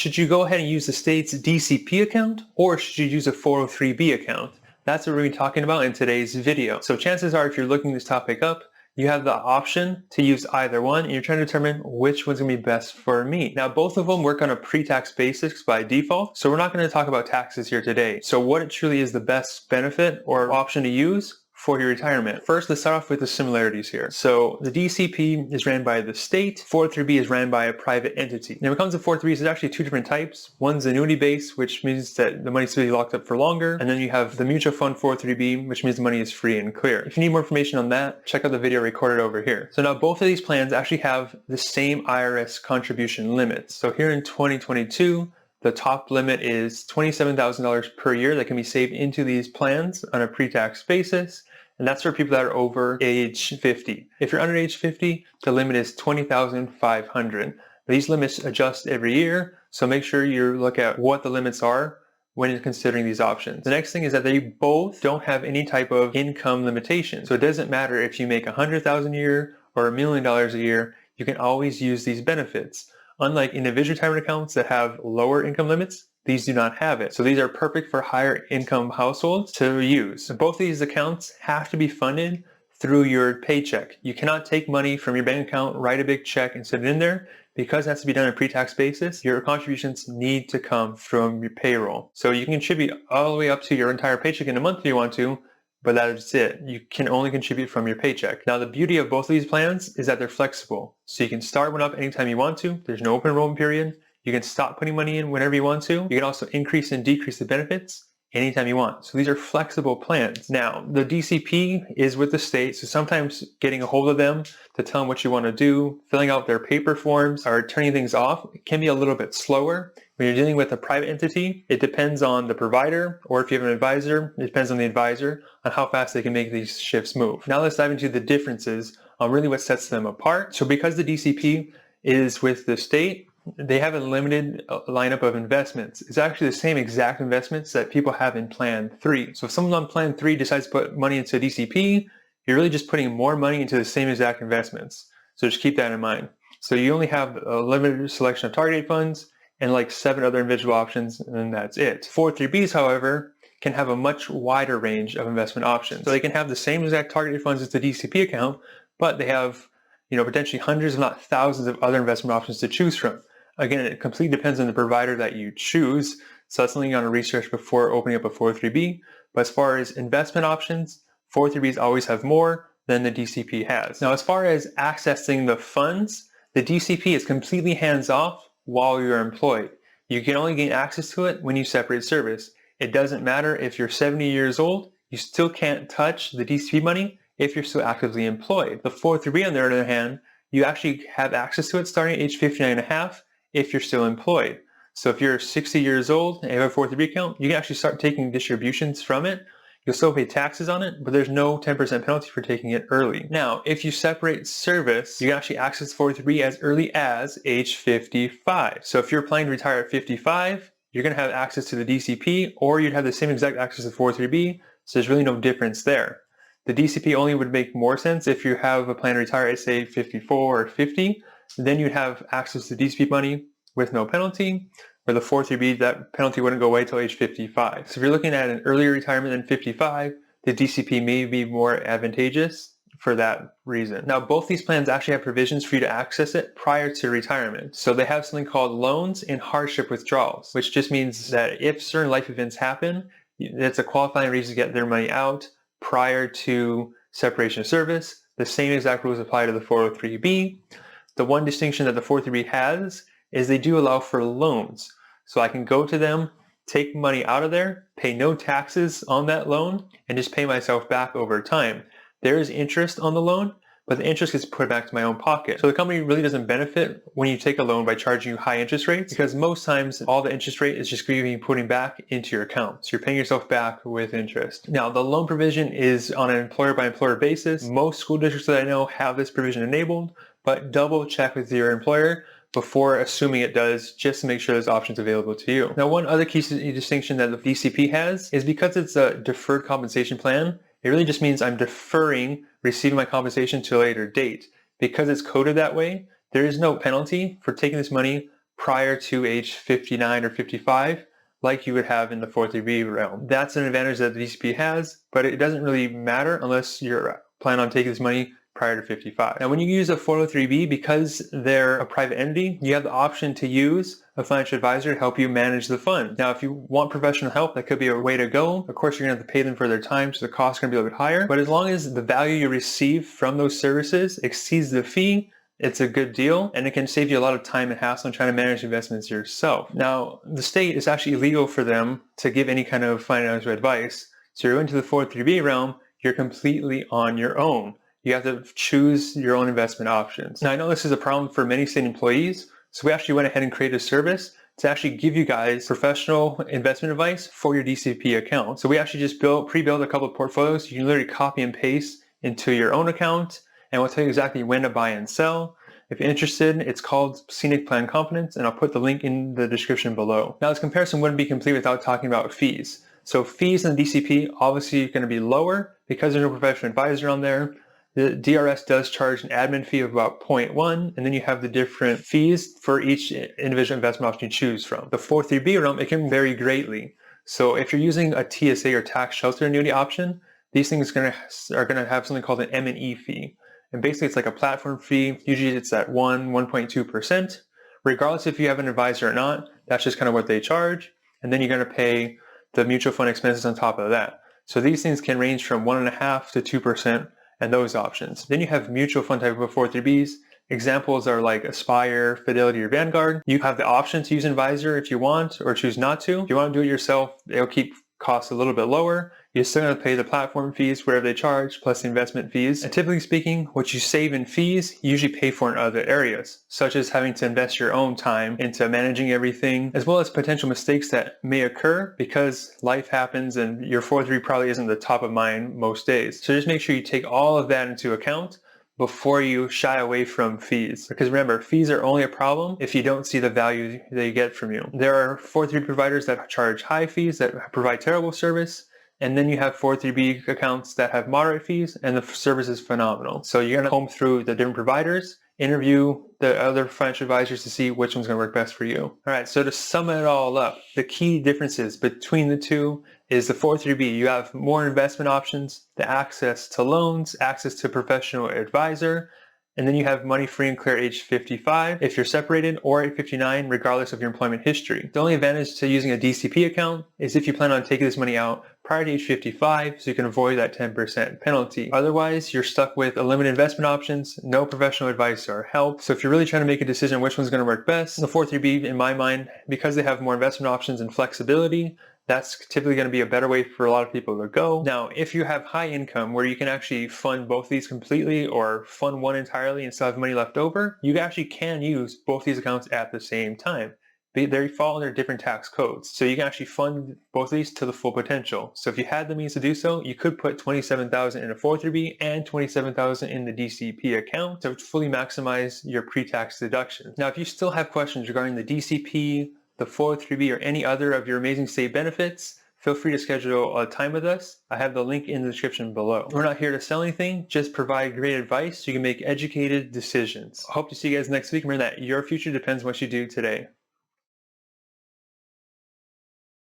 should you go ahead and use the state's DCP account, or should you use a 403B account? That's what we're going to be talking about in today's video. So chances are, if you're looking this topic up, you have the option to use either one, and you're trying to determine which one's going to be best for me. Now, both of them work on a pre-tax basis by default, so we're not going to talk about taxes here today. So what truly is the best benefit or option to use for your retirement? First, let's start off with the similarities here. So the DCP is ran by the state, 403B is ran by a private entity. Now when it comes to 403B, there's actually two different types. One's annuity based, which means that the money's to be locked up for longer. And then you have the mutual fund 403B, which means the money is free and clear. If you need more information on that, check out the video recorded over here. So now both of these plans actually have the same IRS contribution limits. So here in 2022, the top limit is $27,000 per year that can be saved into these plans on a pre-tax basis. And that's for people that are over age 50. If you're under age 50, the limit is $20,500. These limits adjust every year, so make sure you look at what the limits are when you're considering these options. The next thing is that they both don't have any type of income limitation. So it doesn't matter if you make $100,000 a year or $1 million a year, you can always use these benefits. Unlike individual retirement accounts that have lower income limits, these do not have it. So these are perfect for higher income households to use. So both of these accounts have to be funded through your paycheck. You cannot take money from your bank account, write a big check and sit it in there. Because it has to be done on a pre-tax basis, your contributions need to come from your payroll. So you can contribute all the way up to your entire paycheck in a month if you want to, but that's it. You can only contribute from your paycheck. Now, the beauty of both of these plans is that they're flexible. So you can start one up anytime you want to. There's no open enrollment period. You can stop putting money in whenever you want to. You can also increase and decrease the benefits anytime you want. So these are flexible plans. Now, the DCP is with the state, so sometimes getting a hold of them to tell them what you want to do, filling out their paper forms, or turning things off can be a little bit slower. When you're dealing with a private entity, it depends on the provider, or if you have an advisor, it depends on the advisor on how fast they can make these shifts move. Now let's dive into the differences on really what sets them apart. So because the DCP is with the state, they have a limited lineup of investments. It's actually the same exact investments that people have in Plan 3. So if someone on Plan 3 decides to put money into DCP, you're really just putting more money into the same exact investments. So just keep that in mind. So you only have a limited selection of target date funds and like 7 other individual options, and then that's it. 403Bs, however, can have a much wider range of investment options. So they can have the same exact target date funds as the DCP account, but they have potentially hundreds, if not thousands of other investment options to choose from. Again, it completely depends on the provider that you choose. So that's something you want to research before opening up a 403B. But as far as investment options, 403Bs always have more than the DCP has. Now, as far as accessing the funds, the DCP is completely hands-off while you're employed. You can only gain access to it when you separate service. It doesn't matter if you're 70 years old, you still can't touch the DCP money if you're still actively employed. The 403B, on the other hand, you actually have access to it starting at age 59 and a half if you're still employed. So if you're 60 years old and you have a 403B account, you can actually start taking distributions from it. You'll still pay taxes on it, but there's no 10% penalty for taking it early. Now, if you separate service, you can actually access 403B as early as age 55. So if you're planning to retire at 55, you're going to have access to the DCP, or you'd have the same exact access to 403B, so there's really no difference there. The DCP only would make more sense if you have a plan to retire at, say, 54 or 50. Then you'd have access to DCP money with no penalty, where the 403B, that penalty wouldn't go away until age 55. So if you're looking at an earlier retirement than 55, the DCP may be more advantageous for that reason. Now, both these plans actually have provisions for you to access it prior to retirement. So they have something called loans and hardship withdrawals, which just means that if certain life events happen, it's a qualifying reason to get their money out prior to separation of service. The same exact rules apply to the 403B. The one distinction that the 403B has is they do allow for loans. So I can go to them, take money out of there, pay no taxes on that loan, and just pay myself back over time. There is interest on the loan, but the interest gets put back to my own pocket. So the company really doesn't benefit when you take a loan by charging you high interest rates, because most times all the interest rate is just being putting back into your account. So you're paying yourself back with interest. Now, the loan provision is on an employer by employer basis. Most school districts that I know have this provision enabled, but double check with your employer before assuming it does, just to make sure there's options available to you. Now, one other key distinction that the DCP has is because it's a deferred compensation plan, it really just means I'm deferring receiving my compensation to a later date. Because it's coded that way, there is no penalty for taking this money prior to age 59 or 55, like you would have in the 403b realm. That's an advantage that the DCP has, but it doesn't really matter unless you're planning on taking this money prior to 55. Now, when you use a 403b, because they're a private entity, you have the option to use a financial advisor to help you manage the fund. Now, if you want professional help, that could be a way to go. Of course, you're going to have to pay them for their time, so the cost is going to be a little bit higher. But as long as the value you receive from those services exceeds the fee, it's a good deal, and it can save you a lot of time and hassle in trying to manage investments yourself. Now, the state is actually illegal for them to give any kind of financial advice. So you're into the 403b realm, you're completely on your own. You have to choose your own investment options. Now, I know this is a problem for many state employees, so we actually went ahead and created a service to actually give you guys professional investment advice for your DCP account. So we actually just pre-built a couple of portfolios. You can literally copy and paste into your own account, and we'll tell you exactly when to buy and sell. If you're interested, it's called Scenic Plan Confidence, and I'll put the link in the description below. Now, this comparison wouldn't be complete without talking about fees. So fees in the DCP obviously are going to be lower because there's no professional advisor on there. The DRS does charge an admin fee of about 0.1, and then you have the different fees for each individual investment option you choose from. The 403b realm, it can vary greatly. So if you're using a TSA or tax shelter annuity option, these things are going to have something called an M&E fee. And basically it's like a platform fee. Usually it's at 1.2%. Regardless if you have an advisor or not, that's just kind of what they charge. And then you're going to pay the mutual fund expenses on top of that. So these things can range from 1.5% to 2% and those options. Then you have mutual fund type of 403bs. Examples are like Aspire, Fidelity, or Vanguard. You have the option to use an advisor if you want or choose not to. If you want to do it yourself, they'll keep costs a little bit lower. You're still going to pay the platform fees, whatever they charge, plus the investment fees. And typically speaking, what you save in fees, you usually pay for in other areas, such as having to invest your own time into managing everything, as well as potential mistakes that may occur because life happens and your 403 probably isn't the top of mind most days. So just make sure you take all of that into account before you shy away from fees. Because remember, fees are only a problem if you don't see the value they get from you. There are 403 providers that charge high fees that provide terrible service. And then you have 403b accounts that have moderate fees and the service is phenomenal. So you're going to comb through the different providers, interview the other financial advisors to see which one's going to work best for you. All right, so to sum it all up, the key differences between the two is the 403b, you have more investment options, the access to loans, access to professional advisor, and then you have money free and clear age 55 if you're separated, or at 59 regardless of your employment history. The only advantage to using a DCP account is if you plan on taking this money out prior to age 55, so you can avoid that 10% penalty. Otherwise, you're stuck with a limited investment options, no professional advice or help. So if you're really trying to make a decision which one's going to work best, the 403b, in my mind, because they have more investment options and flexibility, that's typically going to be a better way for a lot of people to go. Now, if you have high income where you can actually fund both these completely or fund one entirely and still have money left over, you actually can use both these accounts at the same time. They fall under different tax codes. So you can actually fund both of these to the full potential. So if you had the means to do so, you could put $27,000 in a 403b and $27,000 in the DCP account to fully maximize your pre-tax deductions. Now, if you still have questions regarding the DCP, the 403b, or any other of your amazing state benefits, feel free to schedule a time with us. I have the link in the description below. We're not here to sell anything, just provide great advice so you can make educated decisions. I hope to see you guys next week. Remember that your future depends on what you do today.